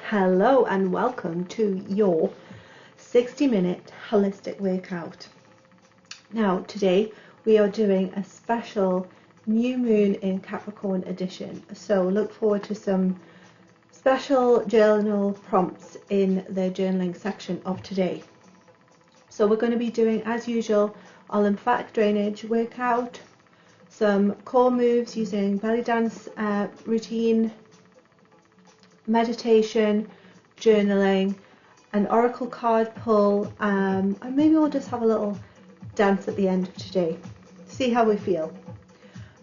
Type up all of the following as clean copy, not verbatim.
Hello and welcome to your 60-minute holistic workout. Now today we are doing a special new moon in Capricorn edition, so look forward to some special journal prompts in the journaling section of today. So we're going to be doing, as usual, our lymphatic drainage workout, some core moves using belly dance routine, meditation, journaling, an oracle card pull, and maybe we'll just have a little dance at the end of today. See how we feel.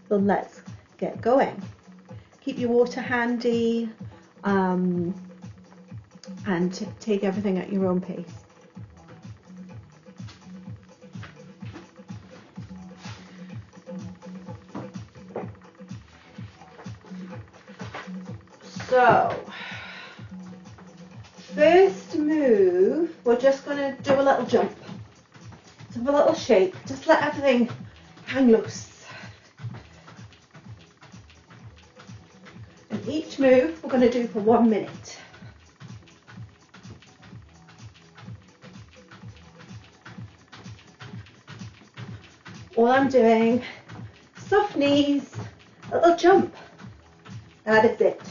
So let's get going. Keep your water handy and take everything at your own pace. So, first move, we're just going to do a little jump. So have a little shake, just let everything hang loose. And each move we're going to do for 1 minute. All I'm doing, soft knees, a little jump. That is it.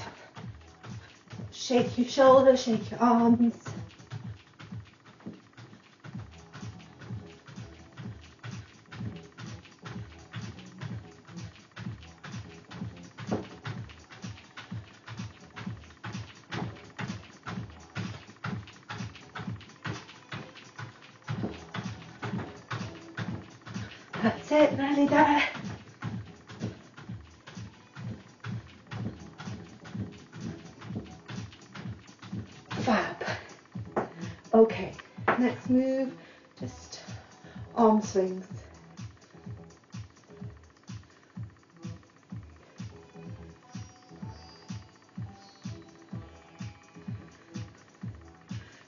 Shake your shoulders, shake your arms. That's it, nearly there. Fab. Okay, next move, just arm swings.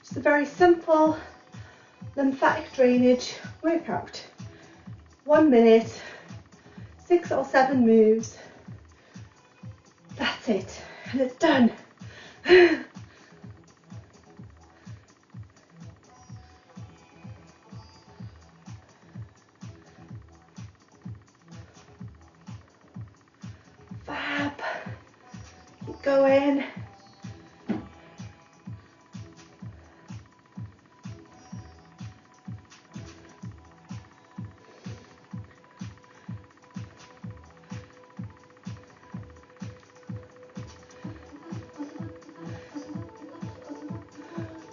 Just a very simple lymphatic drainage workout. 1 minute, 6 or 7 moves. That's it, and it's done. Fab. Keep going.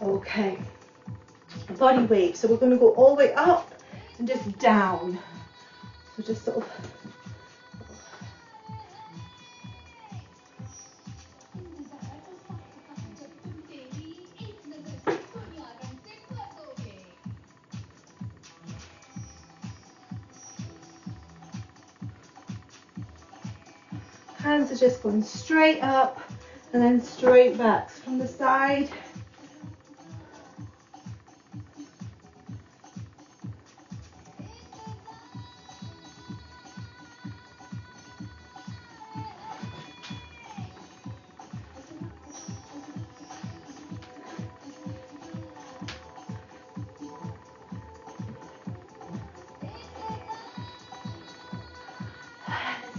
Okay, body weight. So we're going to go all the way up and just down. So just sort of. Hands are just going straight up and then straight back from the side.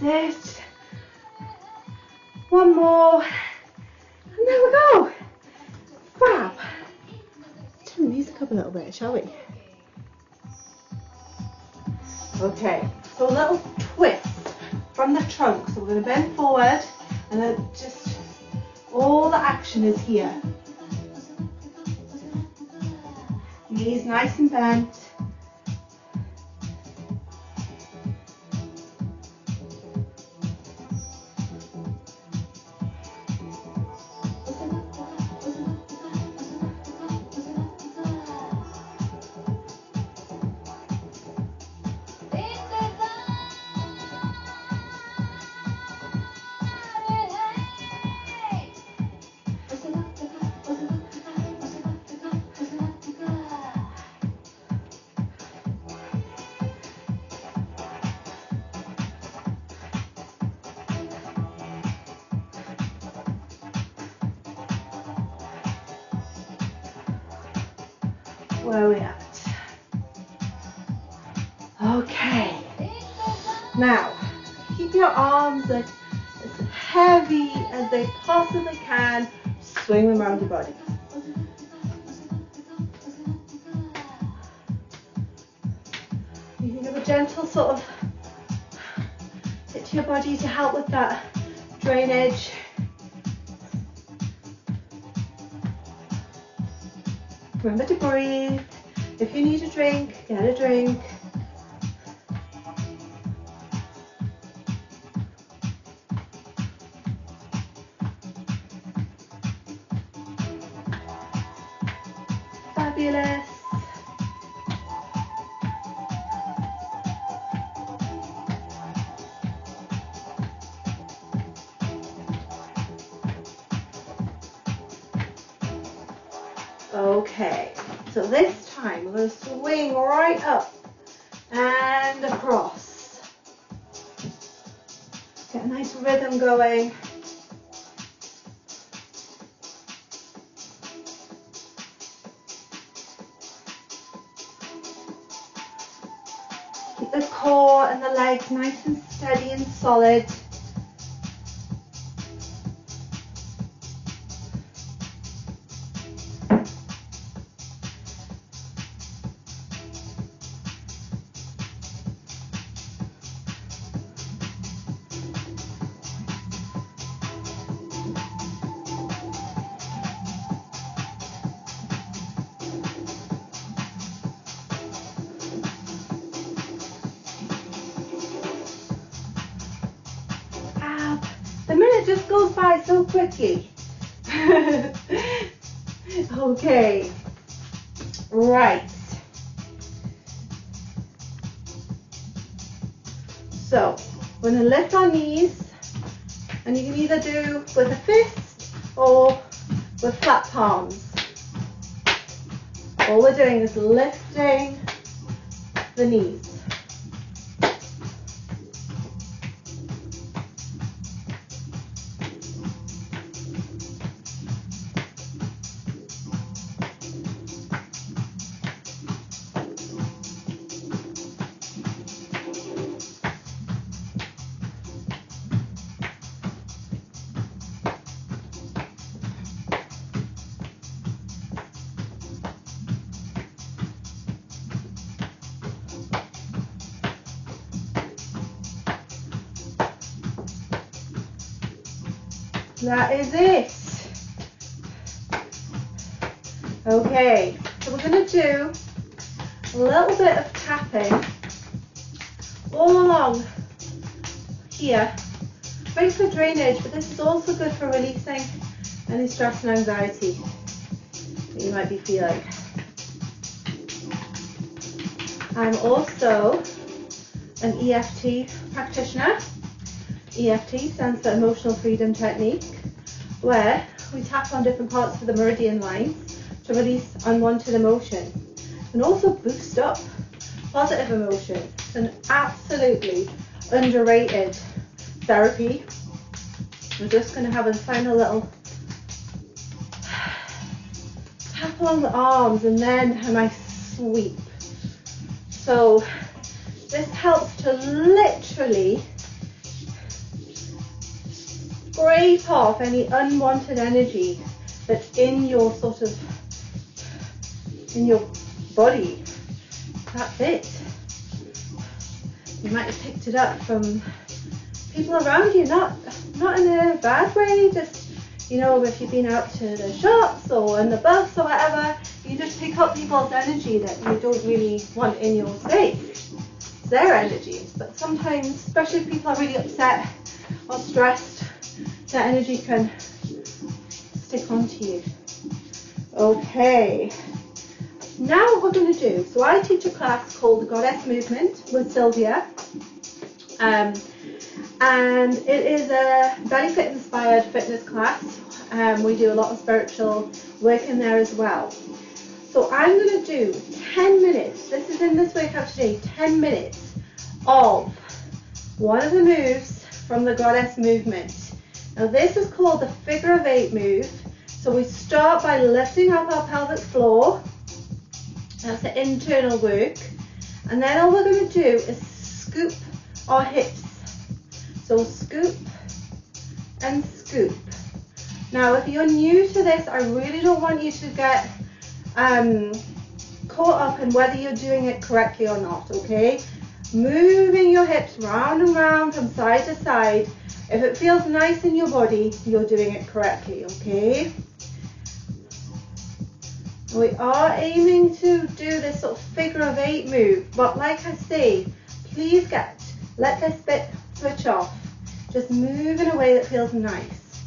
That's it. One more. And there we go. Fab. Turn the music up a little bit, shall we? Okay, so a little twist from the trunk. So we're going to bend forward and then just all the action is here. Knees nice and bent. Where are we at? Okay. Now, keep your arms as heavy as they possibly can. Swing them around your body. You can give a gentle sort of hit to your body to help with that drainage. Remember to breathe. If you need a drink, get a drink. Fabulous. Okay, so this time we're going to swing right up and across. Get a nice rhythm going. Keep the core and the legs nice and steady and solid. The minute just goes by so quickly. Okay, right. So we're going to lift our knees, and you can either do with a fist or with flat palms. All we're doing is lifting the knees. That is it. Okay, so we're going to do a little bit of tapping all along here. Great for drainage, but this is also good for releasing any stress and anxiety that you might be feeling. I'm also an EFT practitioner. EFT stands for Emotional Freedom Technique, where we tap on different parts of the meridian lines to release unwanted emotion and also boost up positive emotion. It's an absolutely underrated therapy. We're just going to have a final little tap along the arms and then a nice sweep. So this helps to literally scrape off any unwanted energy that's in your in your body. That's it. You might have picked it up from people around you, not in a bad way, just, you know, if you've been out to the shops or in the bus or whatever, you just pick up people's energy that you don't really want in your space. It's their energy. But sometimes, especially if people are really upset or stressed, that energy can stick onto you. Okay, now what we're going to do, so I teach a class called the Goddess Movement with Sylvia, and it is a belly fit inspired fitness class. We do a lot of spiritual work in there as well. So I'm going to do 10 minutes, this is in this workout today, 10 minutes of one of the moves from the Goddess Movement. Now this is called the figure of 8 move. So we start by lifting up our pelvic floor, That's the internal work. And then all we're going to do is scoop our hips. So scoop and scoop. Now if you're new to this, I really don't want you to get caught up in whether you're doing it correctly or not, okay? Moving your hips round and round from side to side. If it feels nice in your body, you're doing it correctly, okay? We are aiming to do this sort of figure of 8 move, but like I say, please let this bit switch off. Just move in a way that feels nice.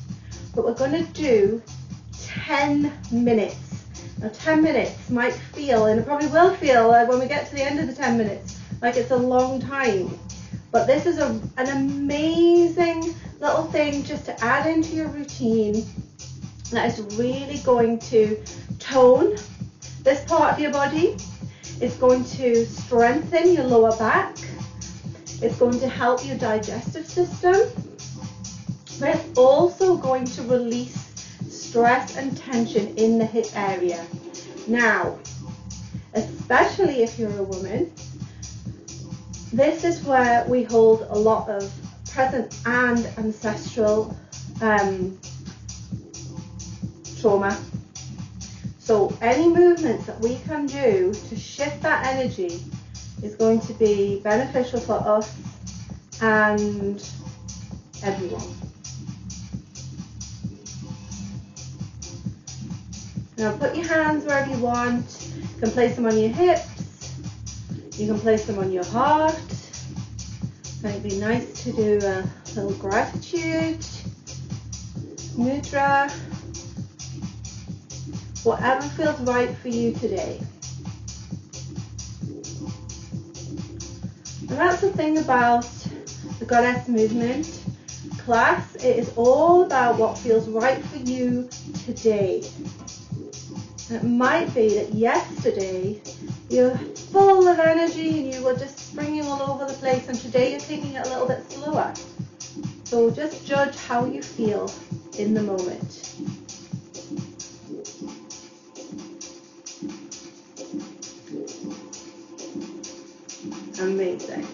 But we're going to do 10 minutes. Now 10 minutes might feel, and it probably will feel when we get to the end of the 10 minutes, like it's a long time. But this is an amazing little thing just to add into your routine that is really going to tone this part of your body. It's going to strengthen your lower back. It's going to help your digestive system. But it's also going to release stress and tension in the hip area. Now, especially if you're a woman, this is where we hold a lot of present and ancestral trauma. So any movements that we can do to shift that energy is going to be beneficial for us and everyone. Now put your hands wherever you want. You can place them on your hips. You can place them on your heart. And it'd be nice to do a little gratitude, mudra, whatever feels right for you today. And that's the thing about the Goddess Movement class. It is all about what feels right for you today. And it might be that yesterday you're full of energy and you were just springing all over the place, and today you're taking it a little bit slower. So just judge how you feel in the moment. Amazing.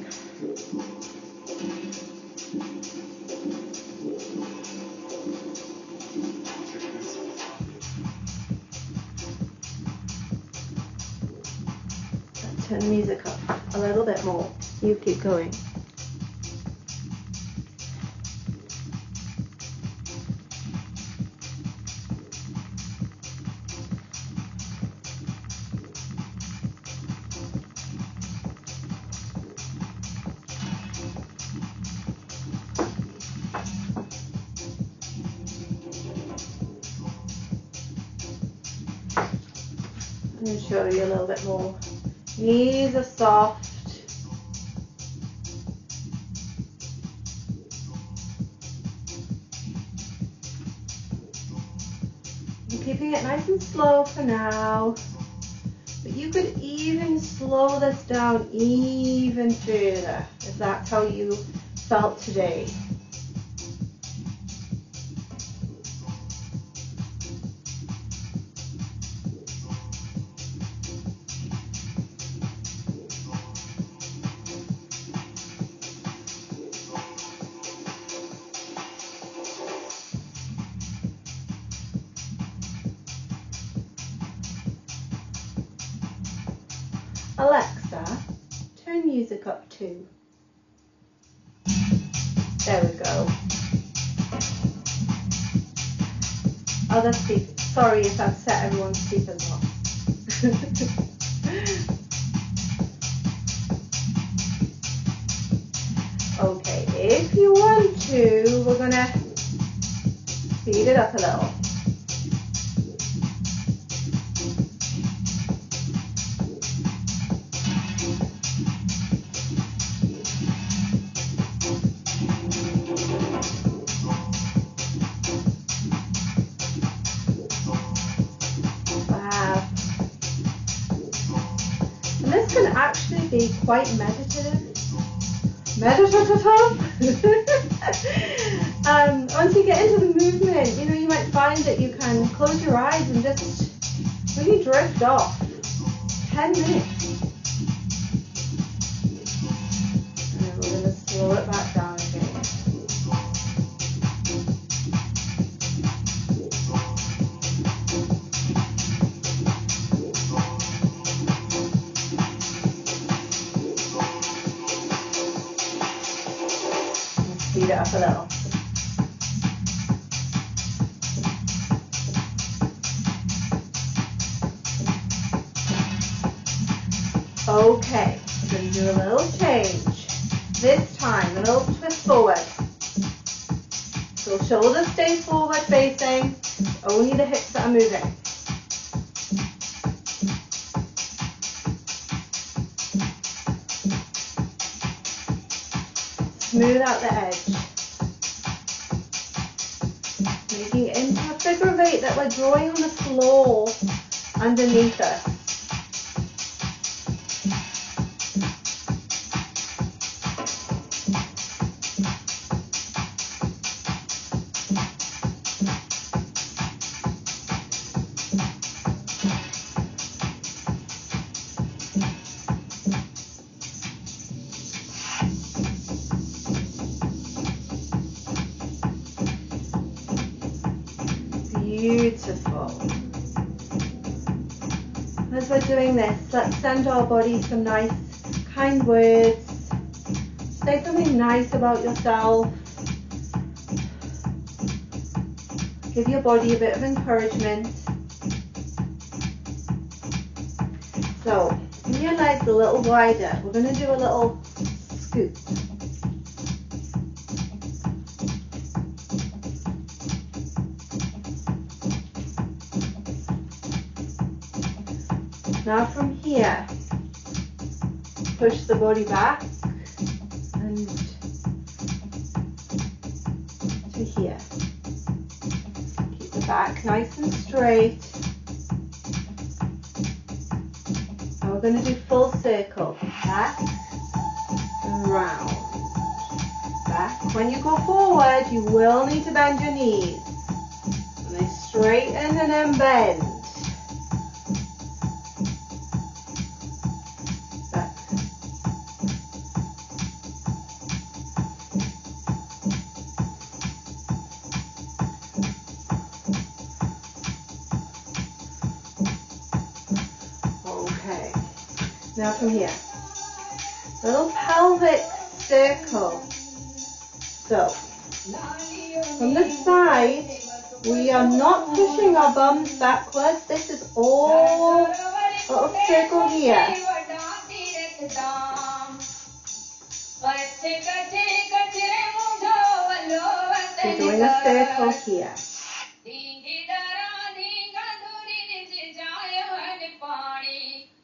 Turn the music up a little bit more. You keep going. I'm going to show you a little bit more. Knees are soft. I'm keeping it nice and slow for now. But you could even slow this down even further if that's how you felt today. Alexa, turn music up too. There we go. Other speakers. Sorry if I've set everyone's speakers off. Okay, if you want to, we're gonna speed it up a little. Actually be quite meditative. Once you get into the movement, you might find that you can close your eyes and just really drift off. 10 minutes. And then we're going to slow it back down again. And speed it up a little. Okay, we're going to do a little change. This time, a little twist forward. So shoulders stay forward facing, only the hips that are moving. Smooth out the edge. Making it into a figure of 8 that we're drawing on the floor underneath us. Beautiful. As we're doing this, let's send our body some nice, kind words. Say something nice about yourself. Give your body a bit of encouragement. So, bring your legs a little wider. We're going to do a little scoot. Now from here, push the body back and to here. Keep the back nice and straight. And we're going to do full circle. Back and round. Back. When you go forward, you will need to bend your knees. And they straighten and then bend. Now from here, little pelvic circle. So, from the side, we are not pushing our bums backwards. This is all a little circle here. We're doing a circle here.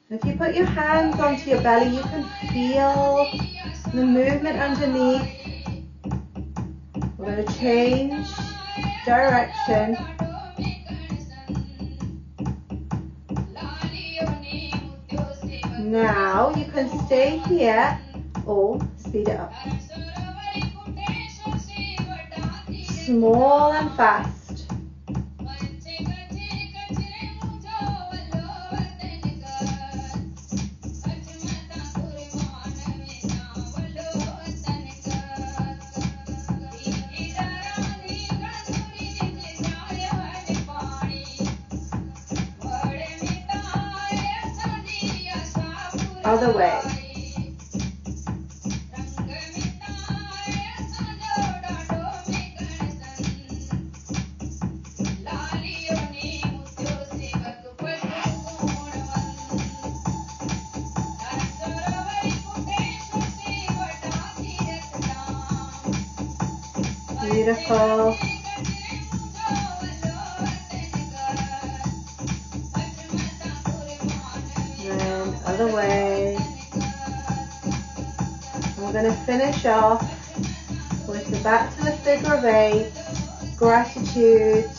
If you put your hands onto your belly, you can feel the movement underneath. We're going to change direction. Now you can stay here or speed it up. Small and fast. Other way. Beautiful. And other way. We're going to finish off with the back to the figure of 8. Gratitude.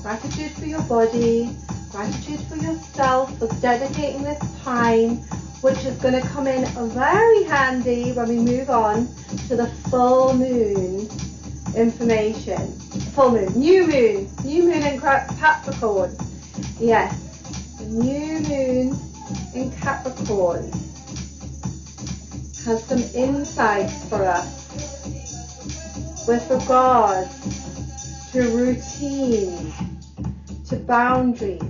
Gratitude for your body. Gratitude for yourself for dedicating this time, which is going to come in very handy when we move on to the full moon information. Full moon, new moon in Capricorn. Yes, new moon in Capricorn has some insights for us with regards to routine, to boundaries.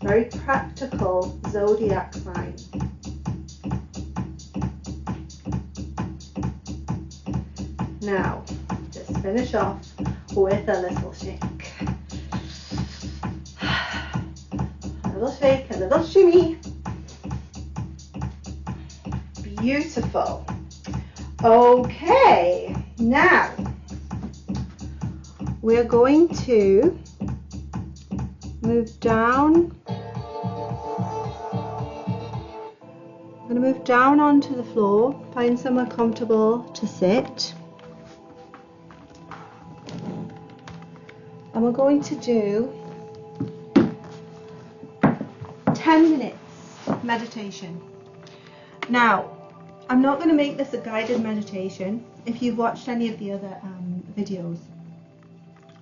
Very practical zodiac sign. Now, just finish off with a little shake. A little shake, a little shimmy. Beautiful. Okay, now we're going to move down. I'm going to move down onto the floor, find somewhere comfortable to sit. And we're going to do 10 minutes meditation. Now, I'm not going to make this a guided meditation. If you've watched any of the other videos,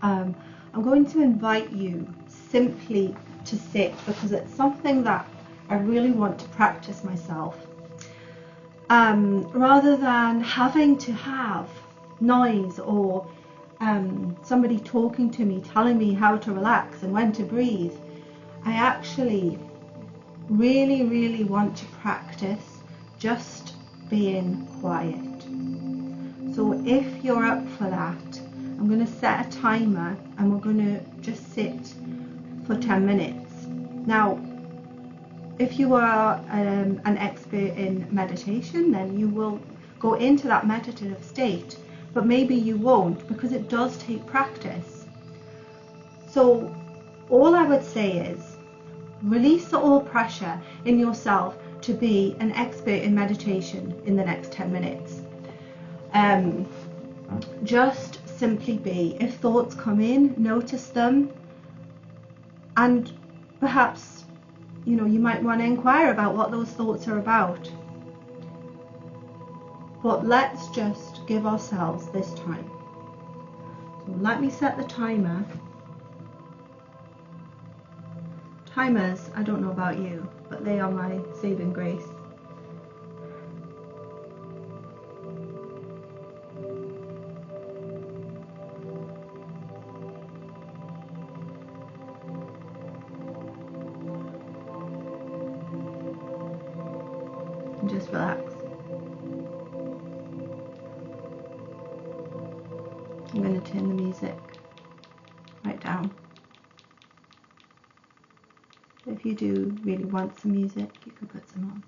I'm going to invite you simply to sit because it's something that I really want to practice myself. Rather than having to have noise or somebody talking to me, telling me how to relax and when to breathe, I actually really want to practice just being quiet. So if you're up for that, I'm going to set a timer and we're going to just sit for 10 minutes. Now, if you are an expert in meditation, then you will go into that meditative state, but maybe you won't, because it does take practice. So all I would say is release all pressure in yourself to be an expert in meditation in the next 10 minutes. Just simply be. If thoughts come in, notice them, and perhaps you might want to inquire about what those thoughts are about. But let's just give ourselves this time. So let me set the timer. Timers, I don't know about you, but they are my saving grace. And just relax. I'm going to turn the music right down. If you do really want some music, you can put some on.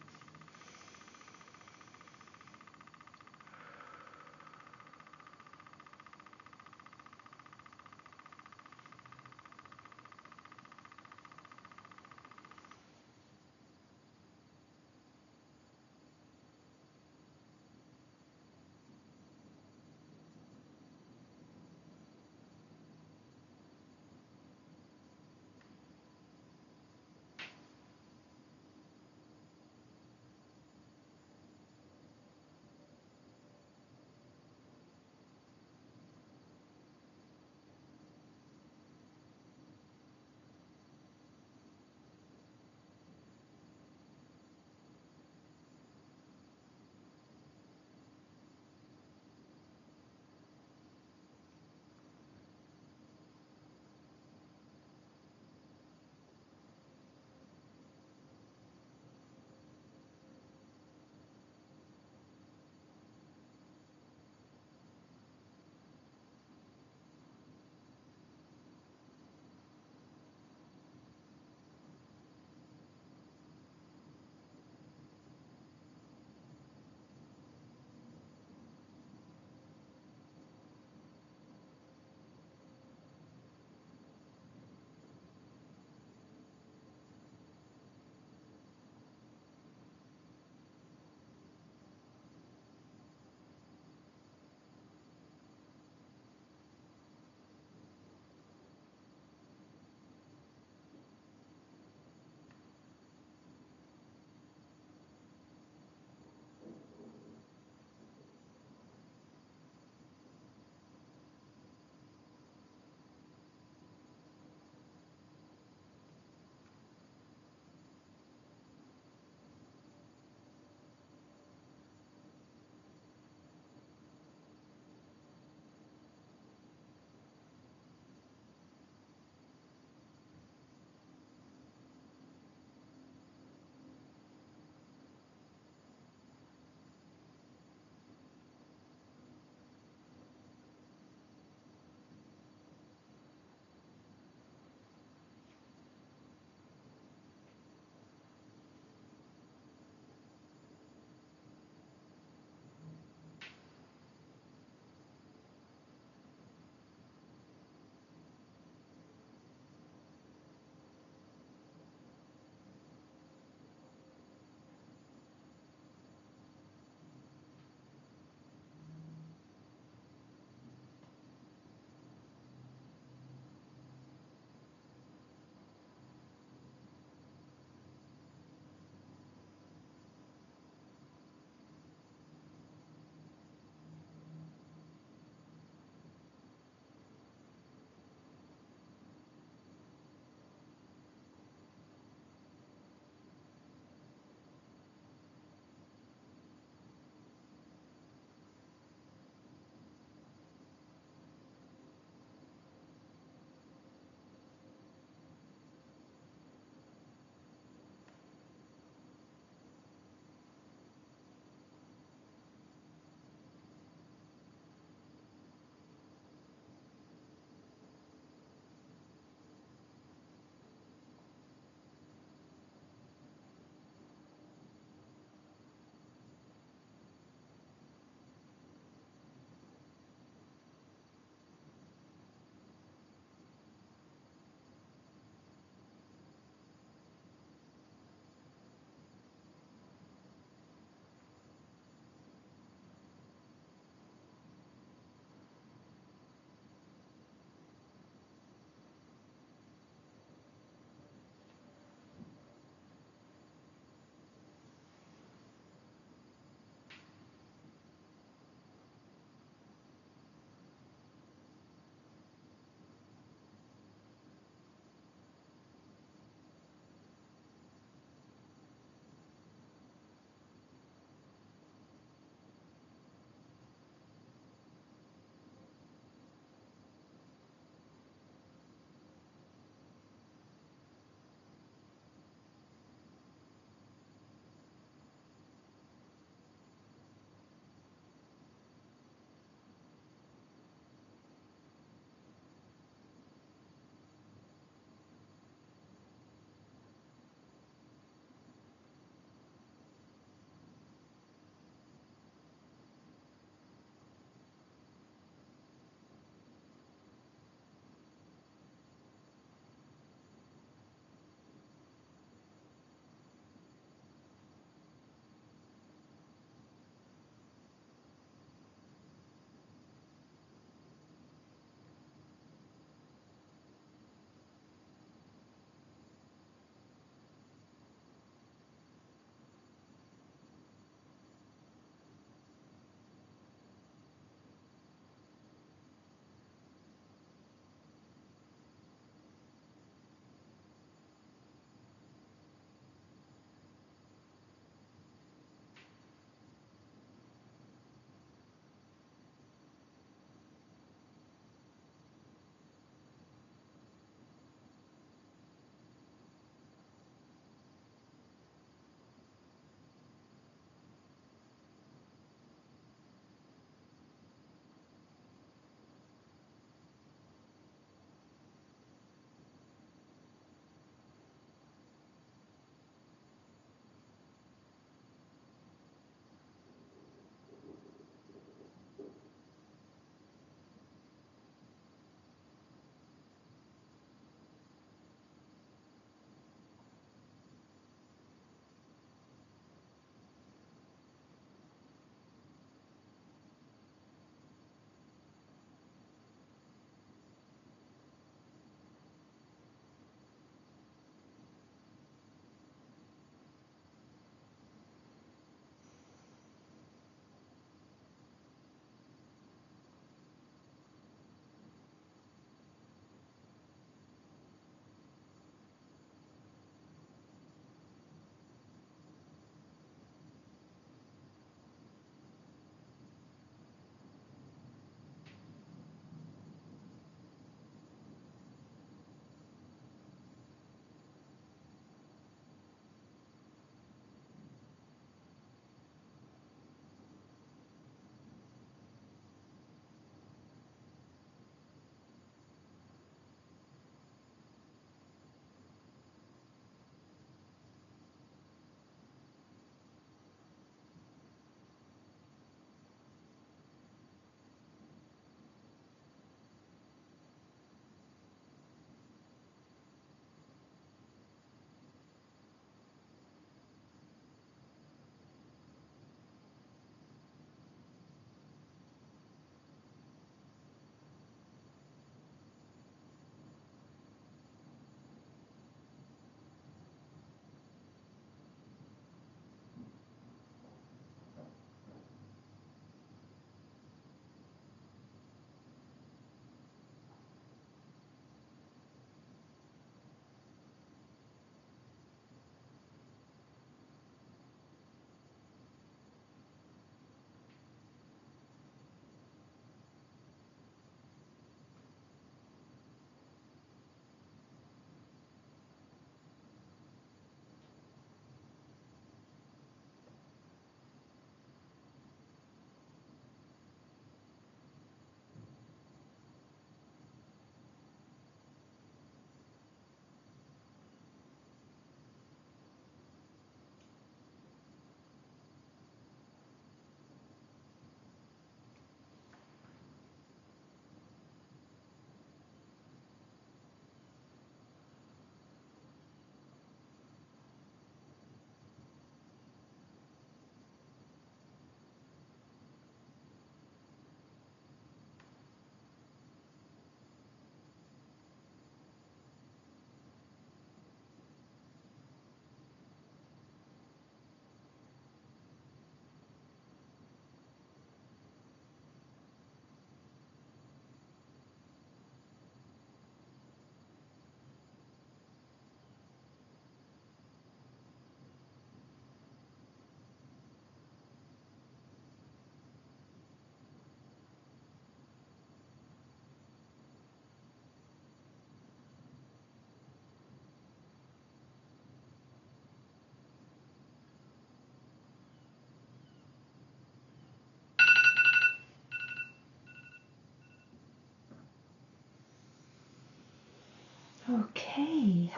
Okay,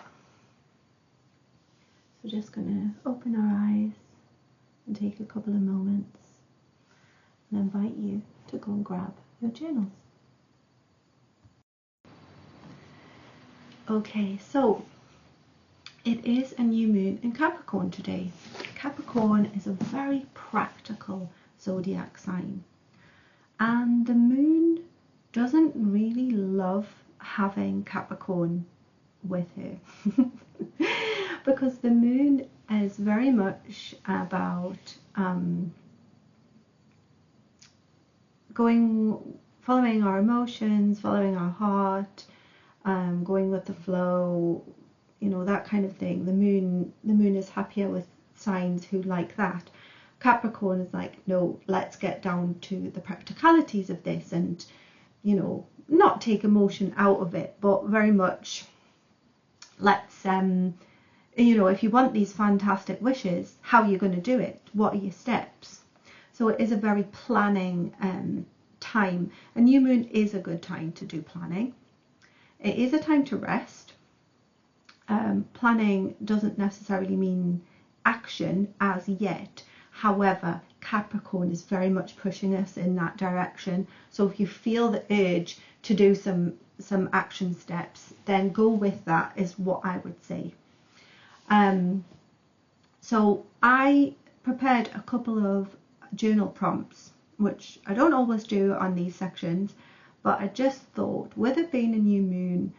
so just going to open our eyes and take a couple of moments and invite you to go and grab your journals. Okay, so it is a new moon in Capricorn today. Capricorn is a very practical zodiac sign, and the moon doesn't really love having Capricorn with her because the moon is very much about following our emotions, following our heart, going with the flow, you know, that kind of thing. The moon is happier with signs who like that. Capricorn is like, no, let's get down to the practicalities of this and, you know, not take emotion out of it, but very much let's you know, if you want these fantastic wishes, how are you going to do it? What are your steps? So it is a very planning time. A new moon is a good time to do planning. It is a time to rest. Planning doesn't necessarily mean action as yet. However, Capricorn is very much pushing us in that direction. So if you feel the urge to do some action steps, then go with that, is what I would say. So I prepared a couple of journal prompts, which I don't always do on these sections, but I just thought, with it being a new moon,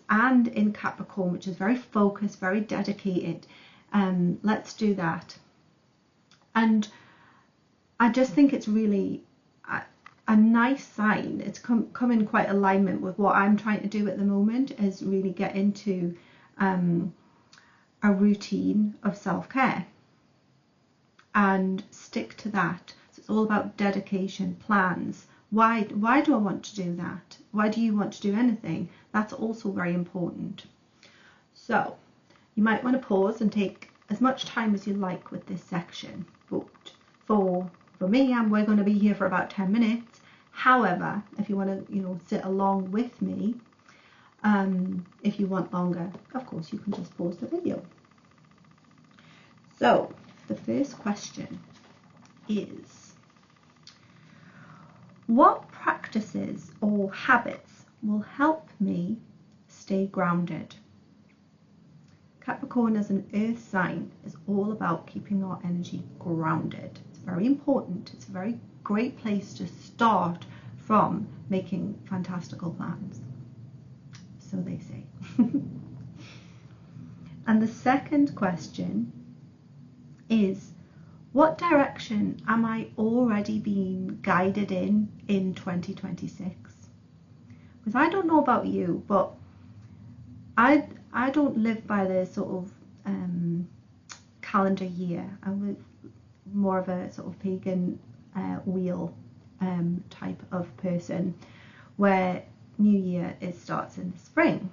and in Capricorn, which is very focused, very dedicated, let's do that. And I just think it's really a nice sign. It's come in quite alignment with what I'm trying to do at the moment, is really get into a routine of self-care and stick to that. So it's all about dedication, plans. Why do I want to do that? Why do you want to do anything? That's also very important. So you might want to pause and take as much time as you like with this section. But for me, we're going to be here for about 10 minutes. However, if you want to, you know, sit along with me, if you want longer, of course, you can just pause the video. So the first question is, what practices or habits will help me stay grounded? Capricorn, as an earth sign, is all about keeping our energy grounded. It's very important. It's a very great place to start from making fantastical plans. So they say. And the second question is, what direction am I already being guided in 2026? Because I don't know about you, but I don't live by the sort of calendar year. I'm more of a sort of pagan wheel type of person, where New Year starts in the spring.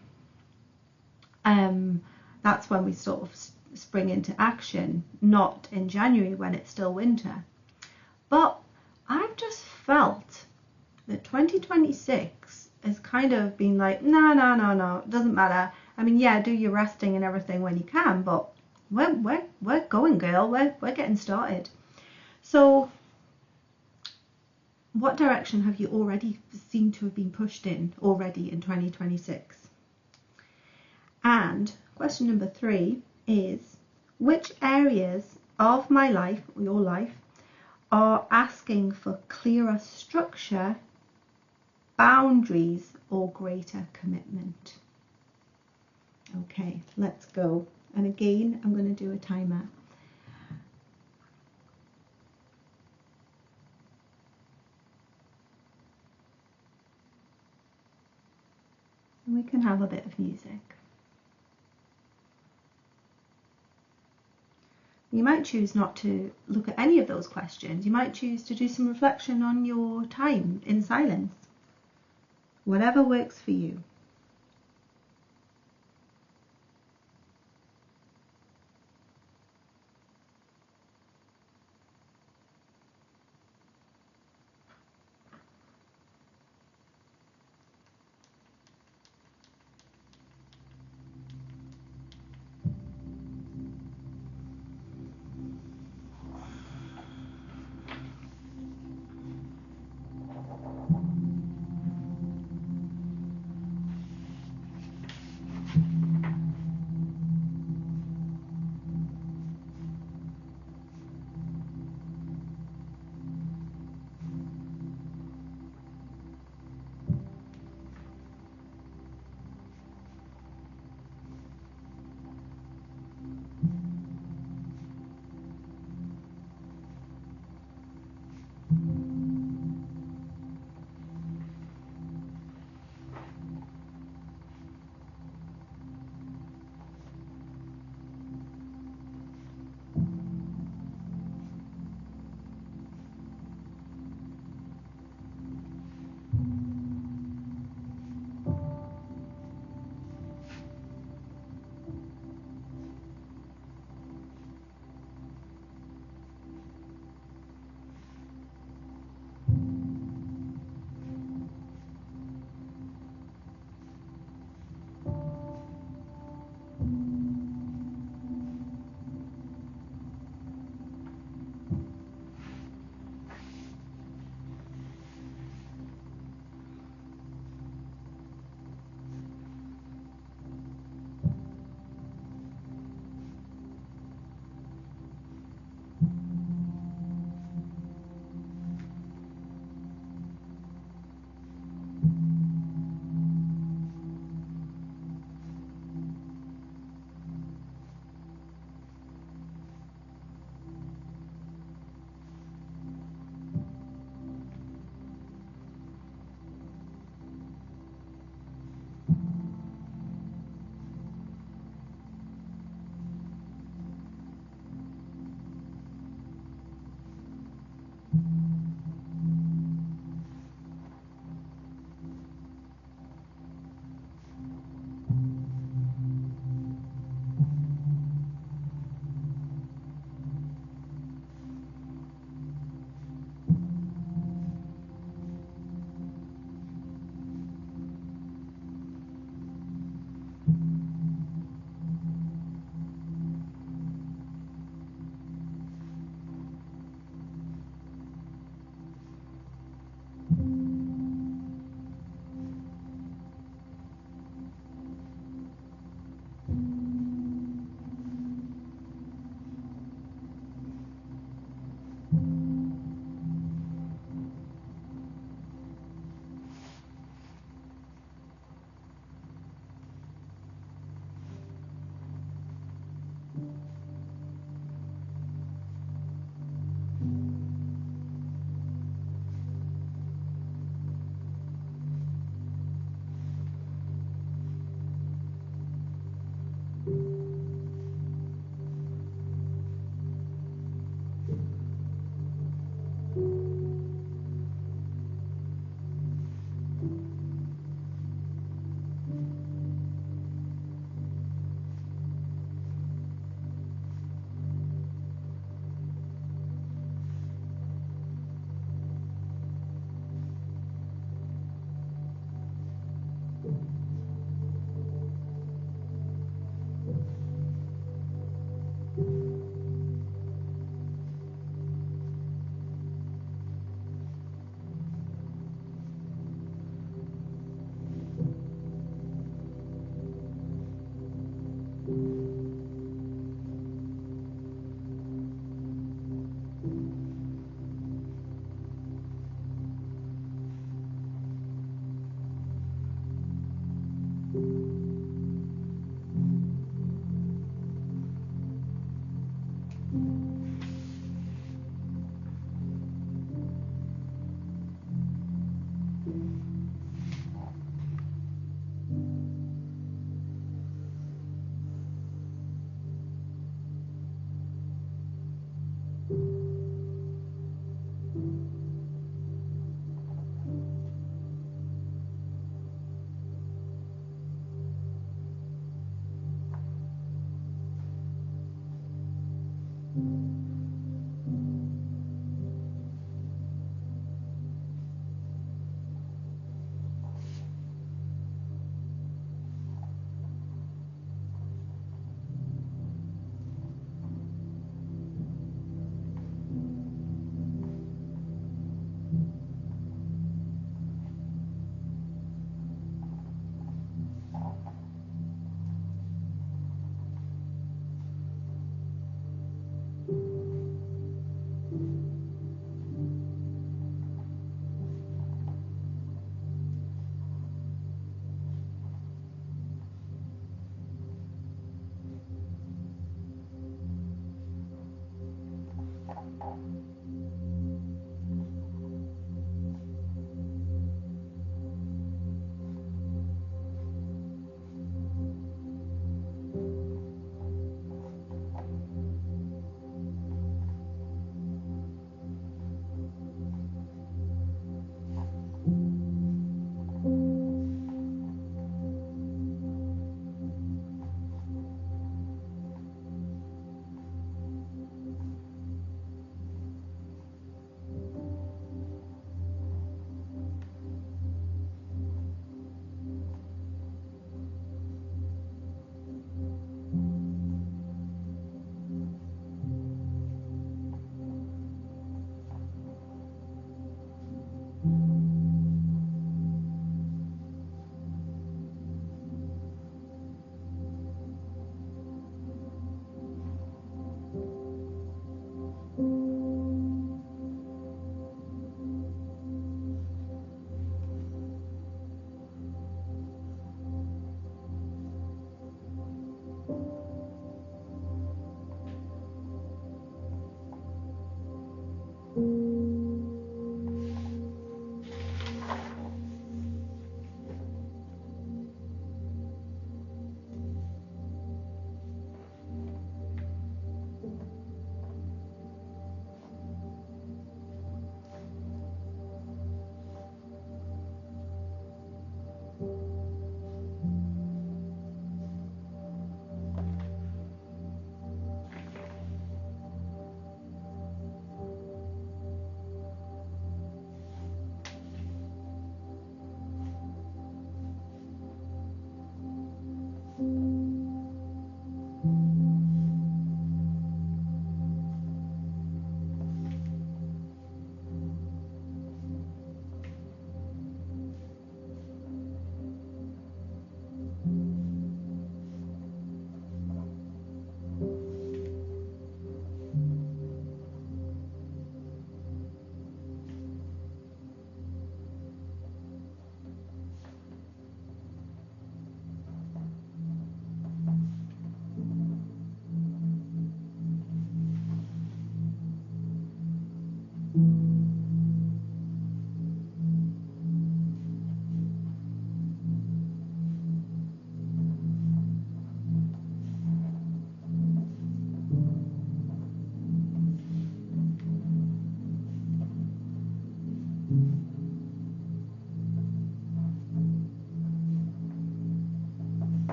That's when we sort of spring into action, not in January when it's still winter. But I've just felt that 2026 has kind of been like, no, it doesn't matter. I mean, yeah, do your resting and everything when you can, but we're going, girl. We're getting started. So what direction have you already seemed to have been pushed in already in 2026? And question number 3 is, which areas of my life, or your life, are asking for clearer structure, boundaries, or greater commitment? Okay, let's go. And again, I'm going to do a timer. And we can have a bit of music. You might choose not to look at any of those questions. You might choose to do some reflection on your time in silence. Whatever works for you.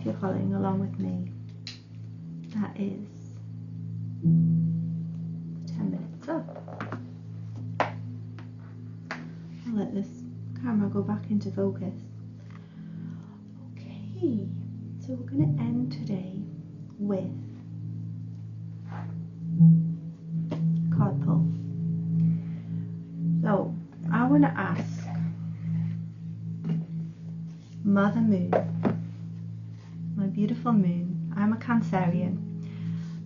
If you're following along with me, that is 10 minutes up. I'll let this camera go back into focus. Okay, so we're going to end today with card pull. So I want to ask Mother Moon, my beautiful moon. I'm a Cancerian,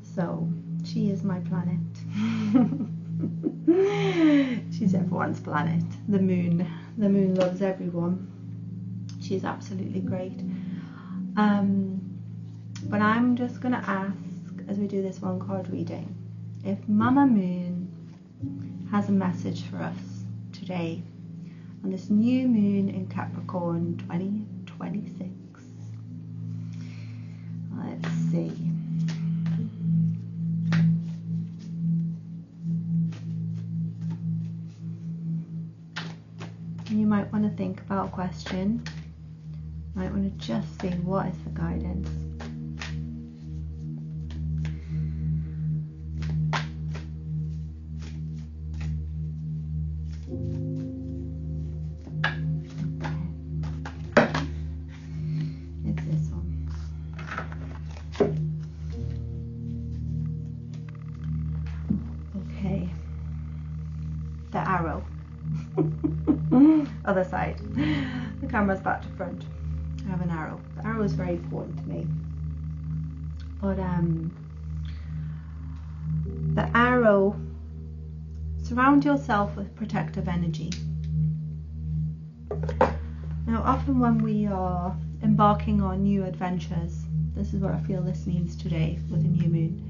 so she is my planet. She's everyone's planet. The moon loves everyone. She's absolutely great. But I'm just gonna ask, as we do this one card reading, if Mama Moon has a message for us today on this new moon in Capricorn 2026. Let's see. You might want to think about a question. You might want to just see what is the guidance. It's this one. Okay. The arrow. Other side. The camera's back to front. I have an arrow. The arrow is very important to me. But the arrow, surround yourself with protective energy. Now, often when we are embarking on new adventures, this is what I feel this means today with a new moon.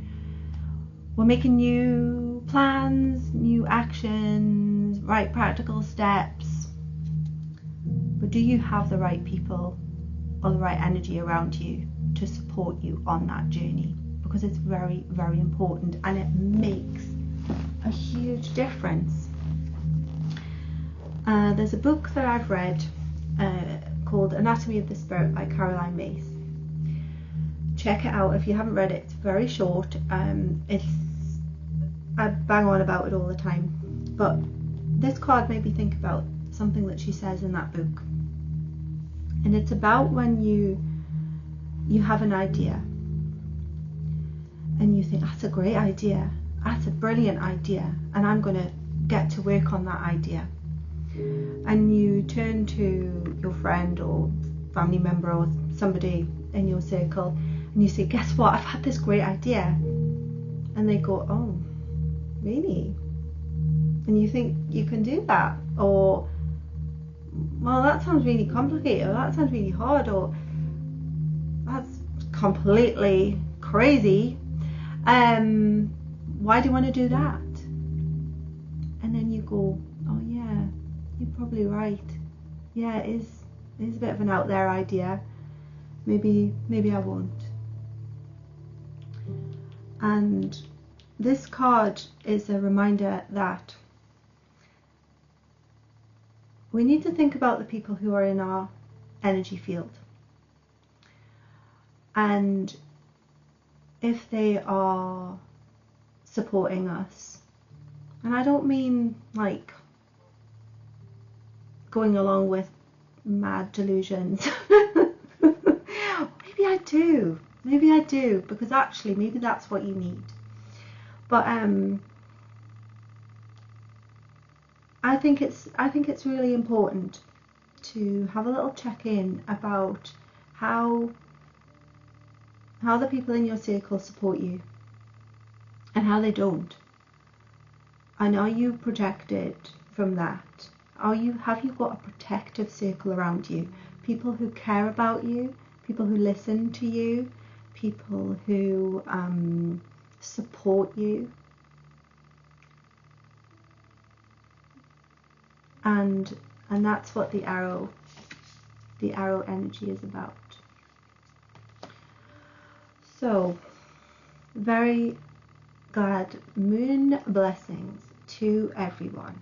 We're making new plans, new actions, right practical steps. But do you have the right people or the right energy around you to support you on that journey? Because it's very, very important, and it makes a huge difference. There's a book that I've read called Anatomy of the Spirit by Caroline Myss. Check it out if you haven't read it. It's very short. I bang on about it all the time, but this card made me think about something that she says in that book, and it's about when you have an idea and you think, that's a great idea, that's a brilliant idea, and I'm going to get to work on that idea. And you turn to your friend or family member or somebody in your circle and you say, guess what, I've had this great idea. And they go, oh, really? And you think you can do that? Or, well, that sounds really complicated, or that sounds really hard, or that's completely crazy. Why do you want to do that? And then you go, oh yeah, you're probably right. Yeah, it is a bit of an out there idea. Maybe I won't. And this card is a reminder that we need to think about the people who are in our energy field. And if they are supporting us, and I don't mean like going along with mad delusions. Maybe I do, because actually maybe that's what you need. But I think it's really important to have a little check-in about how the people in your circle support you and how they don't. And are you protected from that? Have you got a protective circle around you? People who care about you, people who listen to you, people who support you. And that's what the arrow energy is about. So, very glad moon blessings to everyone.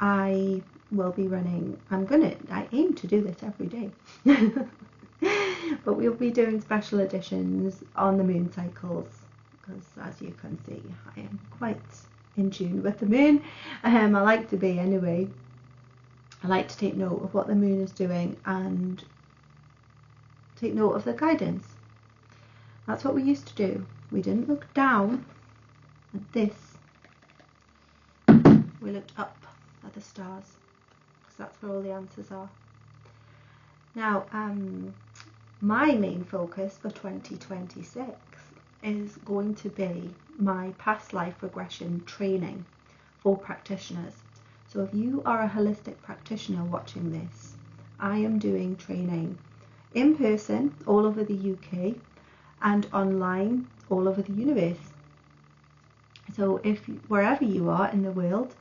I will be running, I aim to do this every day. But we'll be doing special editions on the moon cycles, because as you can see, I am quite in tune with the moon. I like to be anyway. I like to take note of what the moon is doing and take note of the guidance. That's what we used to do. We didn't look down at this. We looked up at the stars. because that's where all the answers are. Now, my main focus for 2026 is going to be my past life regression training for practitioners. So if you are a holistic practitioner watching this, I am doing training in person all over the UK and online all over the universe. So if wherever you are in the world,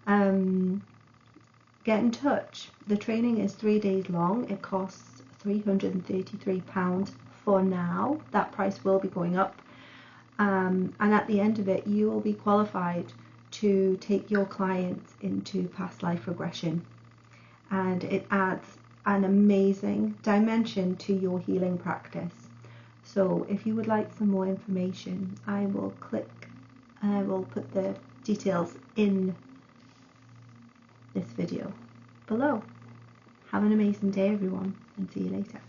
get in touch. The training is 3 days long. It costs £333 for now. That price will be going up. And at the end of it, you will be qualified to take your clients into past life regression. And it adds an amazing dimension to your healing practice. So if you would like some more information, I will put the details in this video below. Have an amazing day, everyone, and see you later.